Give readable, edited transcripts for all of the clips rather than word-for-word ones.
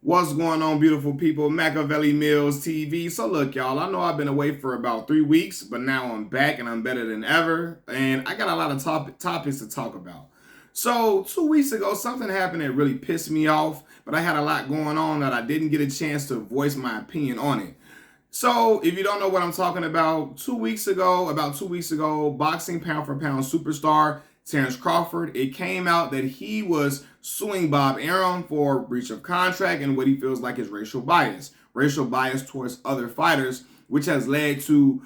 What's going on, beautiful people? Machiavelli Mills TV. So look, y'all, I know I've been away for about 3 weeks, but now I'm back and I'm better than ever. And I got a lot of topics to talk about. So 2 weeks ago, something happened that really pissed me off, but I had a lot going on that I didn't get a chance to voice my opinion on it. So, if you don't know what I'm talking about, about 2 weeks ago, boxing pound for pound superstar Terrence Crawford, it came out that he was suing Bob Arum for breach of contract and what he feels like is racial bias towards other fighters, which has led to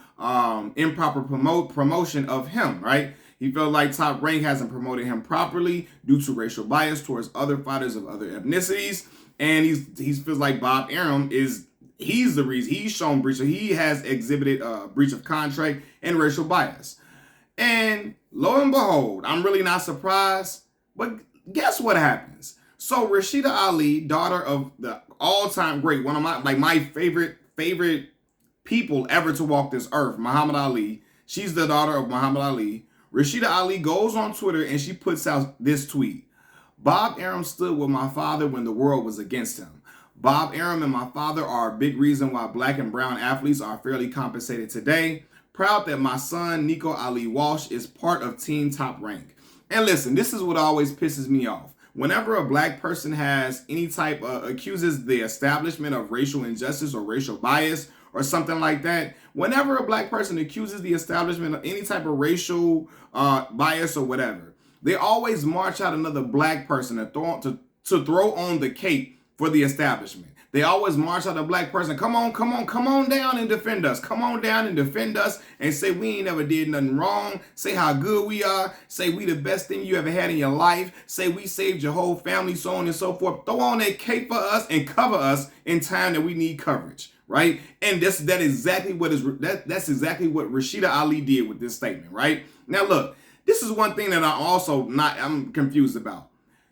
improper promotion of him, right? He felt like Top Rank hasn't promoted him properly due to racial bias towards other fighters of other ethnicities, and he feels like Bob Arum he's the reason he's shown breach. So he has exhibited breach of contract and racial bias. And lo and behold, I'm really not surprised. But guess what happens? So Rasheda Ali, daughter of the all-time great, one of my favorite people ever to walk this earth, Muhammad Ali. She's the daughter of Muhammad Ali. Rasheda Ali goes on Twitter and she puts out this tweet. Bob Arum stood with my father when the world was against him. Bob Arum and my father are a big reason why black and brown athletes are fairly compensated today. Proud that my son, Nico Ali Walsh, is part of Team Top Rank. And listen, this is what always pisses me off. Whenever a black person has any type of accuses the establishment of racial injustice or racial bias or something like that, whenever a black person accuses the establishment of any type of racial bias or whatever, they always march out another black person to throw on the cape for the establishment. They always march out a black person. Come on down and defend us. Come on down and defend us and say we ain't never did nothing wrong. Say how good we are. Say we the best thing you ever had in your life. Say we saved your whole family, so on and so forth. Throw on that cape for us and cover us in time that we need coverage, right? And that's exactly what Rasheda Ali did with this statement, right? Now look, this is one thing that I'm confused about.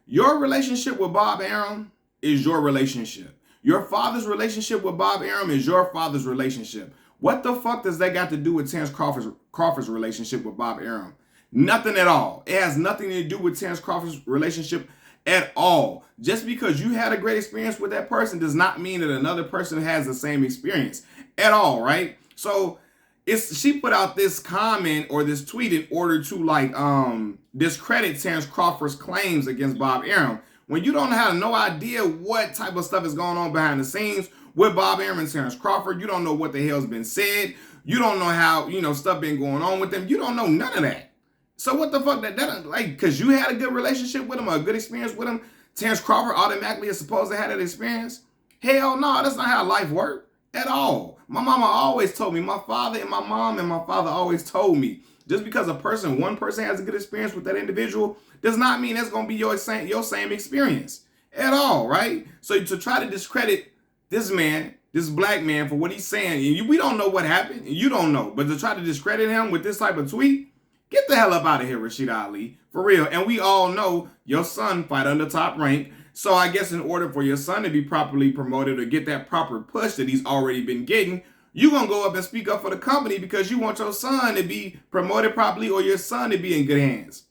Your relationship with Bob Arum is your relationship. Your father's relationship with Bob Arum is your father's relationship. What the fuck does that got to do with Terrence Crawford's relationship with Bob Arum? Nothing at all. It has nothing to do with Terrence Crawford's relationship at all. Just because you had a great experience with that person does not mean that another person has the same experience at all, right? So she put out this comment or this tweet in order to discredit Terrence Crawford's claims against Bob Arum. When you don't have no idea what type of stuff is going on behind the snes with Bob Arum and Terrence Crawford, you don't know what the hell's been said. You don't know how, stuff been going on with them. You don't know none of that. So what the fuck because you had a good relationship with him, or a good experience with him, Terrence Crawford automatically is supposed to have that experience? Hell no, that's not how life works at all. My mama always told me, my father and my mom and my father always told me, just because one person has a good experience with that individual does not mean that's going to be your same experience at all, right? So to try to discredit this man, this black man, for what he's saying, we don't know what happened, and you don't know, but to try to discredit him with this type of tweet, get the hell up out of here, Rasheda Ali, for real. And we all know your son fight under Top Rank, so I guess in order for your son to be properly promoted or get that proper push that he's already been getting, you're going to go up and speak up for the company because you want your son to be promoted properly or your son to be in good hands.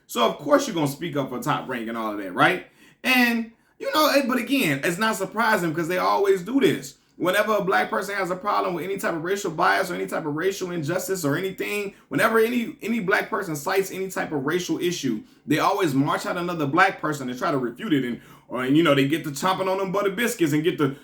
So, of course, you're going to speak up for Top Rank and all of that, right? And, but again, it's not surprising because they always do this. Whenever a black person has a problem with any type of racial bias or any type of racial injustice or anything, whenever any black person cites any type of racial issue, they always march out another black person to try to refute it. They get to chomping on them butter biscuits and get the,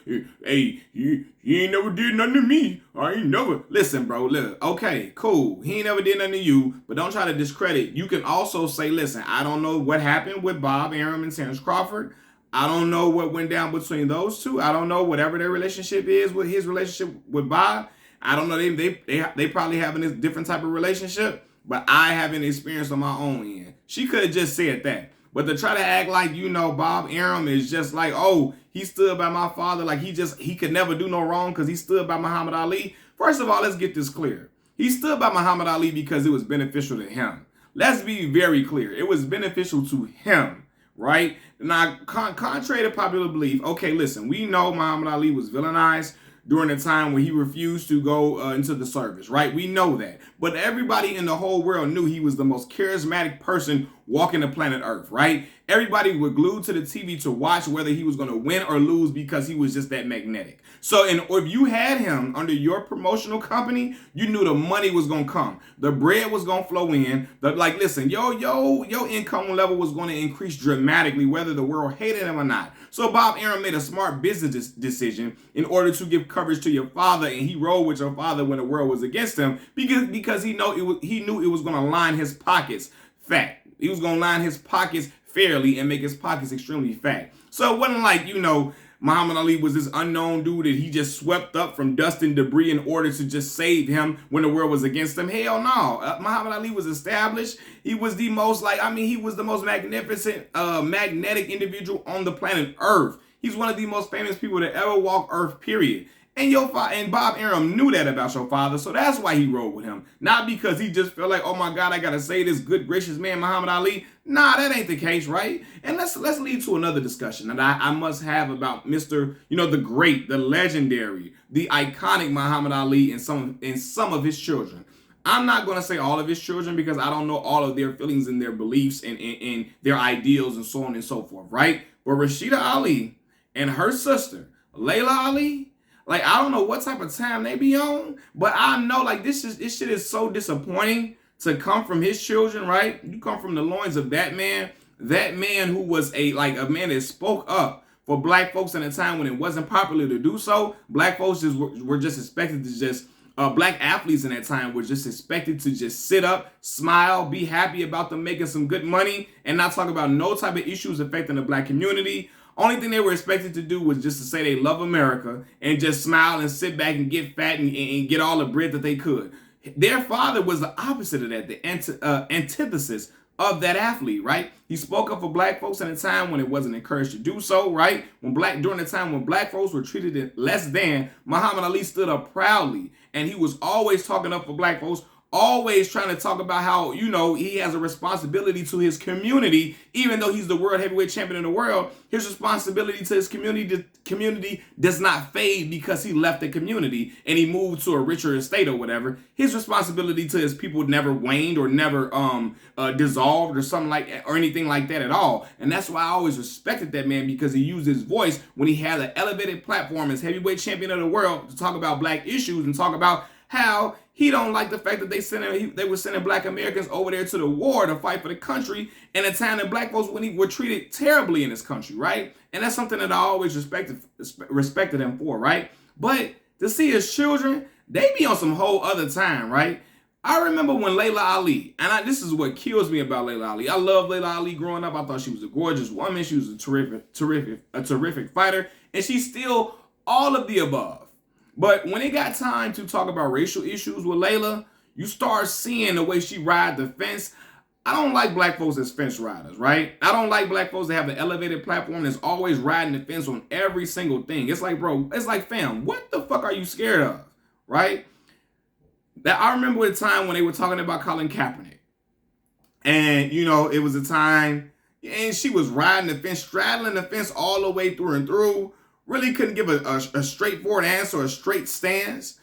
hey, you ain't never did nothing to me. I ain't never. Listen, bro, look, okay, cool. He ain't never did nothing to you, but don't try to discredit. You can also say, listen, I don't know what happened with Bob Arum and Terrence Crawford. I don't know what went down between those two. I don't know whatever their relationship is with his relationship with Bob. I don't know. They probably having a different type of relationship, but I haven't experienced on my own end. She could have just said that. But to try to act like, Bob Arum is just like, oh, he stood by my father, like he could never do no wrong because he stood by Muhammad Ali. First of all, let's get this clear. He stood by Muhammad Ali because it was beneficial to him. Let's be very clear. It was beneficial to him, right? Now, contrary to popular belief, okay, listen, we know Muhammad Ali was villainized during the time when he refused to go into the service, right? We know that. But everybody in the whole world knew he was the most charismatic person walking the planet Earth, right? Everybody were glued to the TV to watch whether he was going to win or lose because he was just that magnetic. So, if you had him under your promotional company, you knew the money was going to come. The bread was going to flow in. Listen, your income level was going to increase dramatically whether the world hated him or not. So Bob Arum made a smart business decision in order to give coverage to your father, and he rode with your father when the world was against him because he knew it was going to line his pockets fat. He was going to line his pockets fairly and make his pockets extremely fat. So it wasn't like, Muhammad Ali was this unknown dude that he just swept up from dust and debris in order to just save him when the world was against him. Hell no. Muhammad Ali was established. He was the most he was the most magnificent, magnetic individual on the planet Earth. He's one of the most famous people to ever walk Earth, period. And Bob Arum knew that about your father, so that's why he rode with him. Not because he just felt like, oh my God, I gotta say this good, gracious man, Muhammad Ali. Nah, that ain't the case, right? And let's lead to another discussion that I must have about Mr. The great, the legendary, the iconic Muhammad Ali and some of his children. I'm not going to say all of his children because I don't know all of their feelings and their beliefs and their ideals and so on and so forth, right? But Rasheda Ali and her sister, Laila Ali, I don't know what type of time they be on, but I know this shit is so disappointing to come from his children, right? You come from the loins of that man who was a man that spoke up for black folks in a time when it wasn't popular to do so. Black folks were just expected to black athletes in that time were just expected to just sit up, smile, be happy about them making some good money, and not talk about no type of issues affecting the black community. Only thing they were expected to do was just to say they love America and just smile and sit back and get fat and get all the bread that they could. Their father was the opposite of that, the antithesis of that athlete, right? He spoke up for black folks in a time when it wasn't encouraged to do so, right? During the time when black folks were treated less than, Muhammad Ali stood up proudly, and he was always talking up for black folks, always trying to talk about how, he has a responsibility to his community. Even though he's the world heavyweight champion in the world, his responsibility to his community does not fade because he left the community and he moved to a richer estate or whatever. His responsibility to his people never waned or never dissolved or something or anything like that at all. And that's why I always respected that man, because he used his voice when he had an elevated platform as heavyweight champion of the world to talk about black issues and talk about how he don't like the fact that they were sending black Americans over there to the war to fight for the country in a time that black folks were treated terribly in this country, right? And that's something that I always respected him for, right? But to see his children, they be on some whole other time, right? I remember when Laila Ali, and this is what kills me about Laila Ali. I love Laila Ali growing up. I thought she was a gorgeous woman. She was a terrific fighter, and she's still all of the above. But when it got time to talk about racial issues with Laila, you start seeing the way she ride the fence. I don't like black folks as fence riders, right? I don't like black folks that have an elevated platform that's always riding the fence on every single thing. It's like, bro, fam, what the fuck are you scared of, right? I remember a time when they were talking about Colin Kaepernick. And, it was a time, and she was riding the fence, straddling the fence all the way through and through. Really couldn't give a straightforward answer, a straight stance.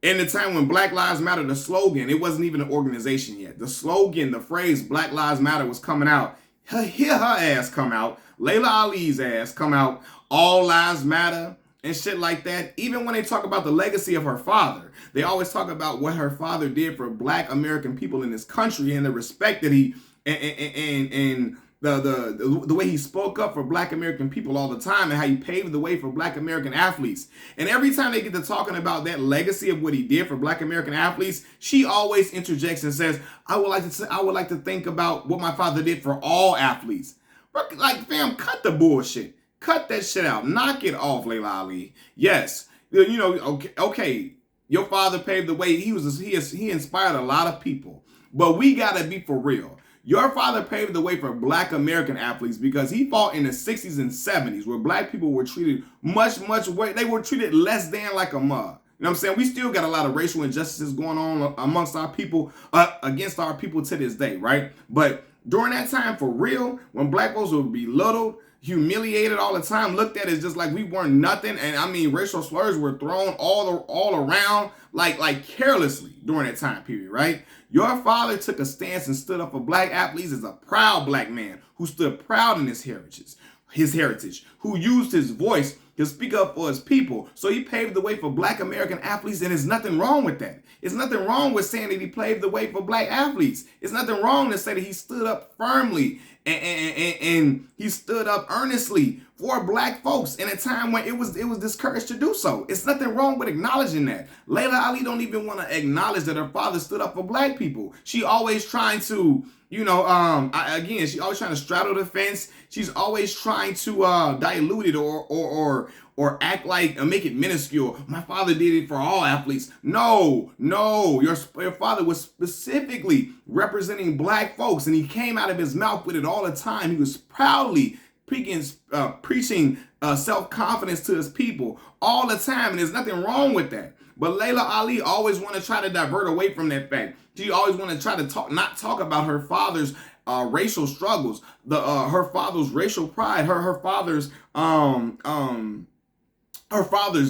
In the time when Black Lives Matter, the slogan, it wasn't even an organization yet. The slogan, the phrase Black Lives Matter was coming out. Hear her ass come out. Laila Ali's ass come out. All lives matter and shit like that. Even when they talk about the legacy of her father, they always talk about what her father did for black American people in this country and the respect that he and the way he spoke up for black American people all the time and how he paved the way for black American athletes. And every time they get to talking about that legacy of what he did for black American athletes, she always interjects and says, I would like to think about what my father did for all athletes. Fam, cut the bullshit. Cut that shit out. Knock it off, Laila Ali. Yes, okay. Your father paved the way. He inspired a lot of people. But we gotta be for real. Your father paved the way for black American athletes because he fought in the 60s and 70s where black people were treated much worse. They were treated less than like a mug. You know what I'm saying? We still got a lot of racial injustices going on amongst our people, against our people to this day, right? But during that time, for real, when black folks were belittled, humiliated all the time, looked at as just like we weren't nothing. And I mean, racial slurs were thrown all around like carelessly during that time period, right? Your father took a stance and stood up for black athletes as a proud black man who stood proud in his heritage, who used his voice to speak up for his people. So he paved the way for black American athletes, and there's nothing wrong with that. It's nothing wrong with saying that he paved the way for black athletes. It's nothing wrong to say that he stood up firmly and he stood up earnestly for black folks in a time when it was discouraged to do so. It's nothing wrong with acknowledging that. Laila Ali don't even want to acknowledge that her father stood up for black people. She always trying to, she always trying to straddle the fence. She's always trying to dilute it or act like make it minuscule. My father did it for all athletes. No, your father was specifically representing black folks, and he came out of his mouth with it all the time. He was proudly preaching self-confidence to his people all the time, and there's nothing wrong with that. But Laila Ali always want to try to divert away from that fact. She always want to try to not talk about her father's racial struggles, her father's racial pride, her father's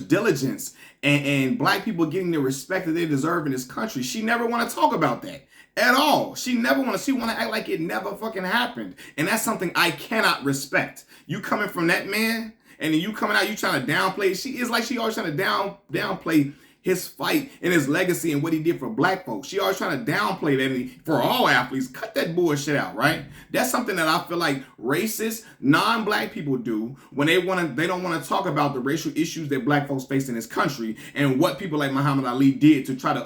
diligence, and black people getting the respect that they deserve in this country. She never want to talk about that at all. She want to act like it never fucking happened. And that's something I cannot respect. You coming from that man, and then you coming out, you trying to downplay. She always trying to downplay his fight and his legacy and what he did for black folks. She always trying to downplay that for all athletes. Cut that bullshit out, right? That's something that I feel like racist, non-black people do when they don't want to talk about the racial issues that black folks face in this country and what people like Muhammad Ali did to try to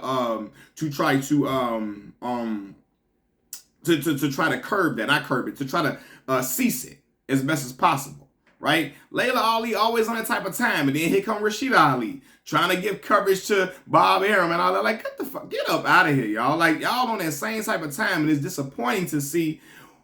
curb that, not curb it, to try to cease it as best as possible, right? Laila Ali always on that type of time, and then here come Rasheda Ali trying to give coverage to Bob Arum and all that. Like, get up out of here, y'all. Like, y'all on that same type of time, and it's disappointing to see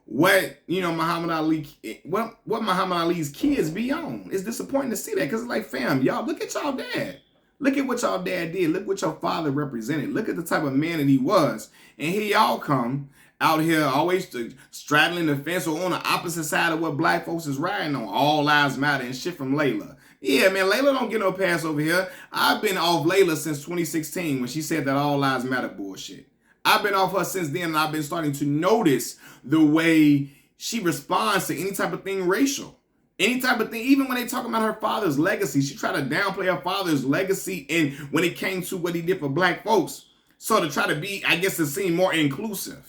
what Muhammad Ali's kids be on. It's disappointing to see that, because it's like, fam, y'all, look at y'all dad. Look at what y'all dad did. Look what your father represented. Look at the type of man that he was. And here y'all come out here always straddling the fence or on the opposite side of what black folks is riding on. All lives matter and shit from Laila. Yeah, man, Laila don't get no pass over here. I've been off Laila since 2016 when she said that all lives matter bullshit. I've been off her since then, and I've been starting to notice the way she responds to any type of thing racial. Any type of thing, even when they talk about her father's legacy, she tried to downplay her father's legacy and when it came to what he did for black folks. So to try to be, I guess, to seem more inclusive.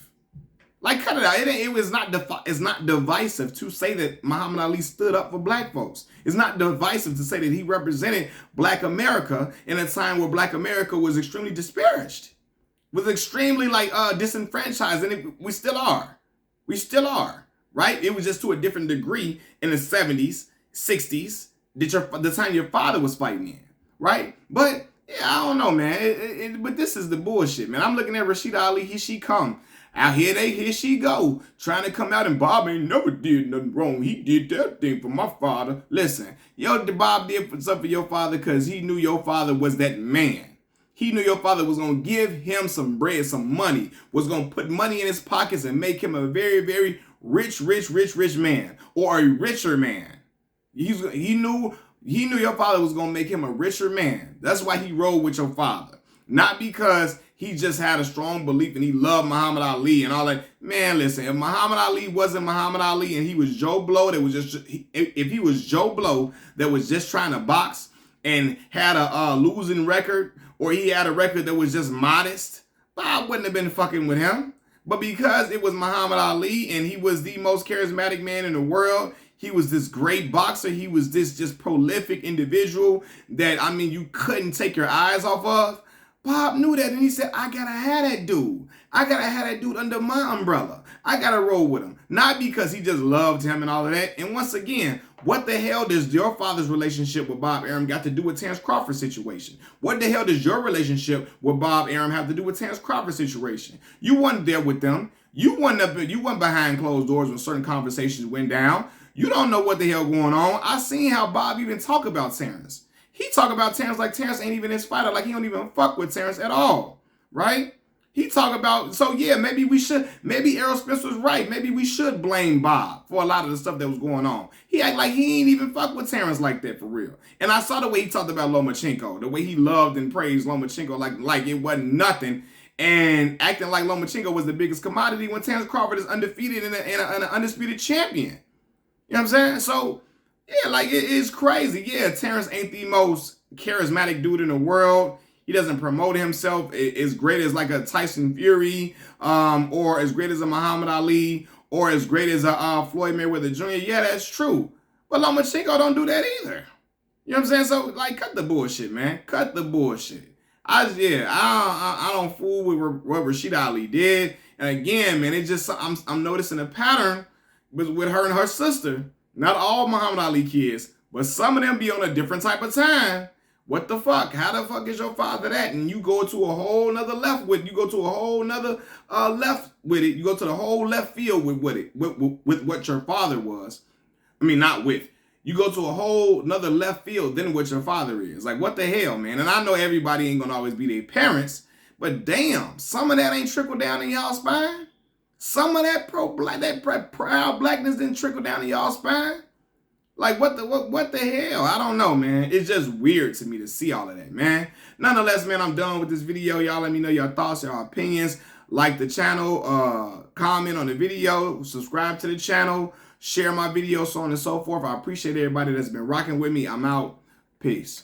Like, cut it out. It's not divisive to say that Muhammad Ali stood up for black folks. It's not divisive to say that he represented black America in a time where black America was extremely disparaged, was extremely disenfranchised, and we still are. We still are, right? It was just to a different degree in the 70s, 60s, the time your father was fighting in, right? But yeah, I don't know, man. But this is the bullshit, man. I'm looking at Rasheda Ali. Here she come. Out here she go, trying to come out, and Bob ain't never did nothing wrong. He did that thing for my father. Listen, Bob did something for your father because he knew your father was that man. He knew your father was going to give him some bread, some money, was going to put money in his pockets and make him a very, very rich man, or a richer man. He knew your father was going to make him a richer man. That's why he rolled with your father. Not because he just had a strong belief and he loved Muhammad Ali and all that. Man, listen, if Muhammad Ali wasn't Muhammad Ali and he was Joe Blow if he was Joe Blow that was just trying to box and had a losing record, or he had a record that was just modest, Bob wouldn't have been fucking with him. But because it was Muhammad Ali and he was the most charismatic man in the world, he was this great boxer, he was this just prolific individual that, I mean, you couldn't take your eyes off of. Bob knew that, and he said, I gotta have that dude. I gotta have that dude under my umbrella. I gotta roll with him. Not because he just loved him and all of that. And once again, what the hell does your father's relationship with Bob Arum got to do with Terrence Crawford's situation? What the hell does your relationship with Bob Arum have to do with Terrence Crawford's situation? You wasn't there with them. You wasn't behind closed doors when certain conversations went down. You don't know what the hell going on. I seen how Bob even talk about Terrence. He talk about Terrence like Terrence ain't even his fighter, like he don't even fuck with Terrence at all, right? He talk about, so yeah, maybe Errol Spence was right. Maybe we should blame Bob for a lot of the stuff that was going on. He act like he ain't even fuck with Terrence like that for real. And I saw the way he talked about Lomachenko, the way he loved and praised Lomachenko like it wasn't nothing, and acting like Lomachenko was the biggest commodity when Terrence Crawford is undefeated and an undisputed champion. You know what I'm saying? So, yeah, like it is crazy. Yeah, Terrence ain't the most charismatic dude in the world. He doesn't promote himself as great as like a Tyson Fury, or as great as a Muhammad Ali, or as great as a Floyd Mayweather Jr. Yeah, that's true. But Lomachenko don't do that either. You know what I'm saying? So, like, cut the bullshit, man. Cut the bullshit. I don't fool with what Rasheda Ali did. And again, man, it just I'm noticing a pattern with her and her sister. Not all Muhammad Ali kids, but some of them be on a different type of time. What the fuck? How the fuck is your father that? And you go to a whole nother left with, you go to a whole nother left with it. You go to the whole left field with what your father was. I mean, not with. You go to a whole nother left field than what your father is. Like, what the hell, man? And I know everybody ain't gonna always be their parents, but damn, some of that ain't trickled down in y'all spine. Some of that proud blackness didn't trickle down in y'all spine. Like, what the hell? I don't know, man. It's just weird to me to see all of that, man. Nonetheless, man, I'm done with this video. Y'all let me know your thoughts, your opinions. Like the channel, comment on the video, subscribe to the channel, share my videos, so on and so forth. I appreciate everybody that's been rocking with me. I'm out. Peace.